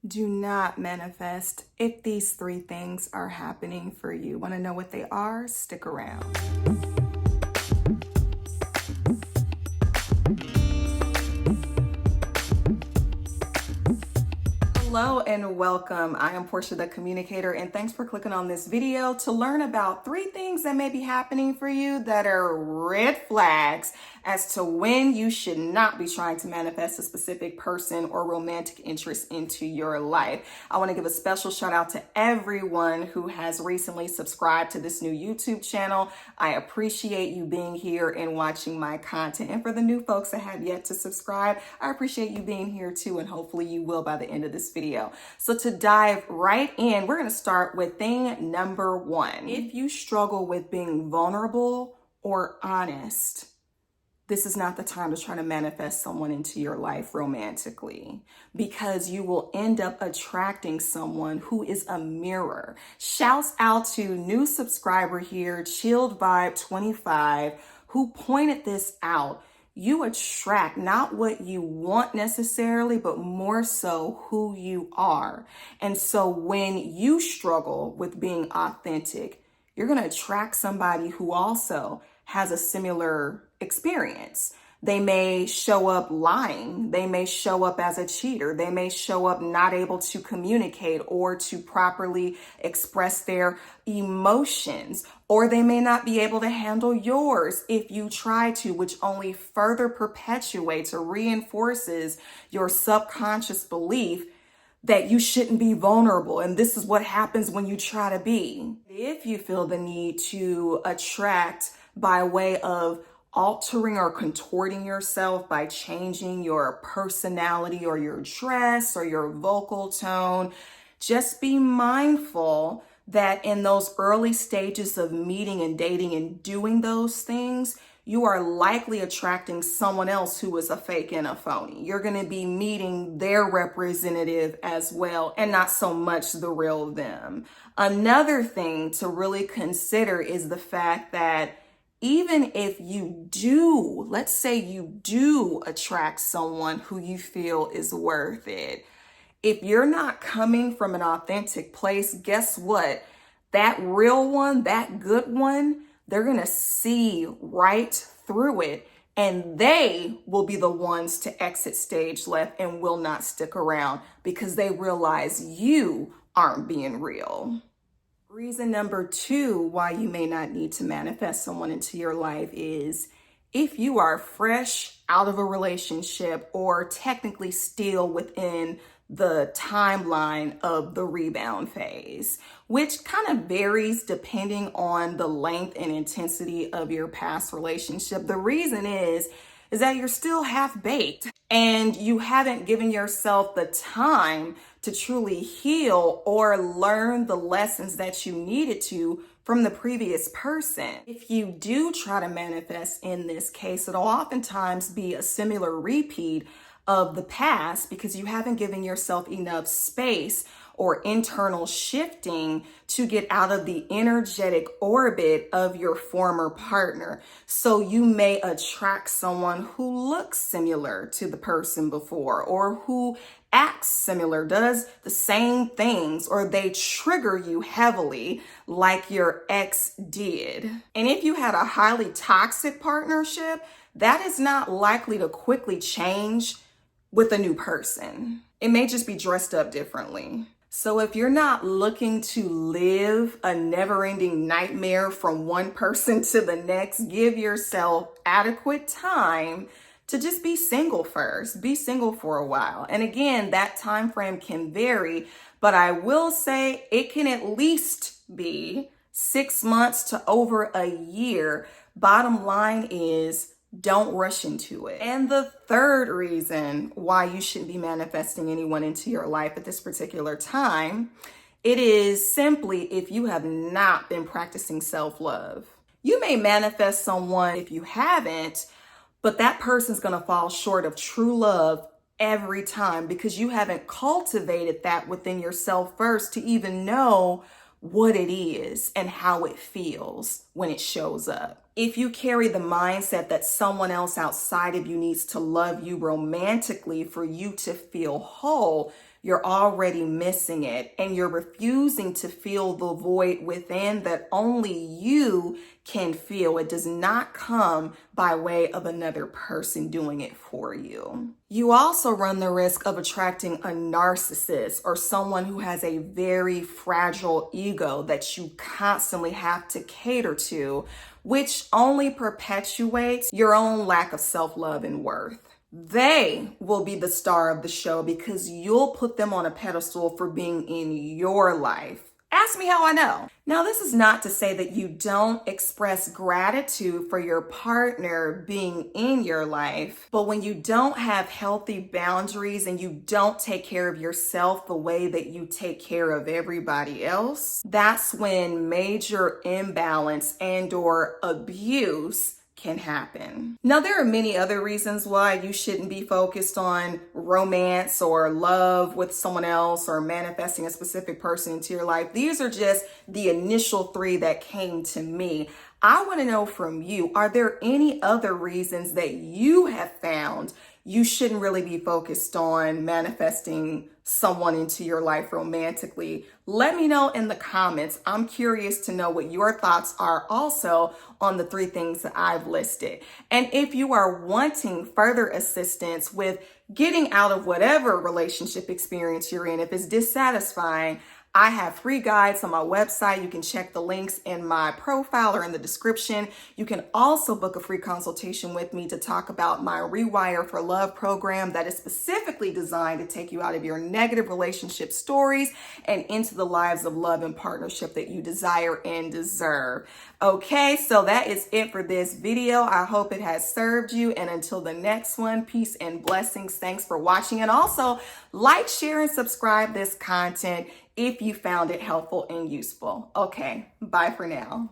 Do not manifest if these three things are happening for you. Want to know what they are? Stick around. Hello and welcome. I am Portia the Communicator, and thanks for clicking on this video to learn about three things that may be happening for you that are red flags as to when you should not be trying to manifest a specific person or romantic interest into your life. I want to give a special shout out to everyone who has recently subscribed to this new YouTube channel. I appreciate you being here and watching my content. And for the new folks that have yet to subscribe, I appreciate you being here too, and hopefully you will by the end of this video. So to dive right in, we're going to start with thing number one. If you struggle with being vulnerable or honest, this is not the time to try to manifest someone into your life romantically, because you will end up attracting someone who is a mirror. Shouts out to new subscriber here, Chilled Vibe 25, who pointed this out. You attract not what you want necessarily, but more so who you are. And so when you struggle with being authentic, you're going to attract somebody who also has a similar experience. They may show up lying. They may show up as a cheater. They may show up not able to communicate or to properly express their emotions, or they may not be able to handle yours if you try to, which only further perpetuates or reinforces your subconscious belief that you shouldn't be vulnerable. And this is what happens when you try to be. If you feel the need to attract by way of altering or contorting yourself by changing your personality or your dress or your vocal tone, just be mindful that in those early stages of meeting and dating and doing those things, you are likely attracting someone else who is a fake and a phony. You're going to be meeting their representative as well, and not so much the real them. Another thing to really consider is the fact that even if you do, let's say you do attract someone who you feel is worth it, if you're not coming from an authentic place, guess what? That real one, that good one, they're going to see right through it, and they will be the ones to exit stage left and will not stick around because they realize you aren't being real. Reason number two why you may not need to manifest someone into your life is if you are fresh out of a relationship or technically still within the timeline of the rebound phase, which kind of varies depending on the length and intensity of your past relationship. The reason is that you're still half baked and you haven't given yourself the time to truly heal or learn the lessons that you needed to from the previous person. If you do try to manifest in this case, it'll oftentimes be a similar repeat of the past because you haven't given yourself enough space or internal shifting to get out of the energetic orbit of your former partner. So you may attract someone who looks similar to the person before, or who acts similar, does the same things, or they trigger you heavily like your ex did. And if you had a highly toxic partnership, that is not likely to quickly change with a new person. It may just be dressed up differently. So if you're not looking to live a never-ending nightmare from one person to the next, give yourself adequate time to just be single first. Be single for a while. And again, that time frame can vary, but I will say it can at least be 6 months to over a year. Bottom line is, don't rush into it. And the third reason why you shouldn't be manifesting anyone into your life at this particular time, it is simply if you have not been practicing self-love. You may manifest someone if you haven't, but that person's going to fall short of true love every time because you haven't cultivated that within yourself first to even know what it is and how it feels when it shows up. If you carry the mindset that someone else outside of you needs to love you romantically for you to feel whole, you're already missing it and you're refusing to feel the void within that only you can feel. It does not come by way of another person doing it for you. You also run the risk of attracting a narcissist or someone who has a very fragile ego that you constantly have to cater to, which only perpetuates your own lack of self-love and worth. They will be the star of the show because you'll put them on a pedestal for being in your life. Ask me how I know. Now, this is not to say that you don't express gratitude for your partner being in your life, but when you don't have healthy boundaries and you don't take care of yourself the way that you take care of everybody else, that's when major imbalance and/or abuse can happen. Now, there are many other reasons why you shouldn't be focused on romance or love with someone else or manifesting a specific person into your life. These are just the initial three that came to me. I want to know from you, are there any other reasons that you have found you shouldn't really be focused on manifesting someone into your life romantically? Let me know in the comments. I'm curious to know what your thoughts are also on the three things that I've listed. And if you are wanting further assistance with getting out of whatever relationship experience you're in, if it's dissatisfying, I have free guides on my website. You can check the links in my profile or in the description. You can also book a free consultation with me to talk about my Rewire for Love program that is specifically designed to take you out of your negative relationship stories and into the lives of love and partnership that you desire and deserve. Okay, so that is it for this video. I hope it has served you. And until the next one, peace and blessings. Thanks for watching. And also like, share, and subscribe this content if you found it helpful and useful. Okay, bye for now.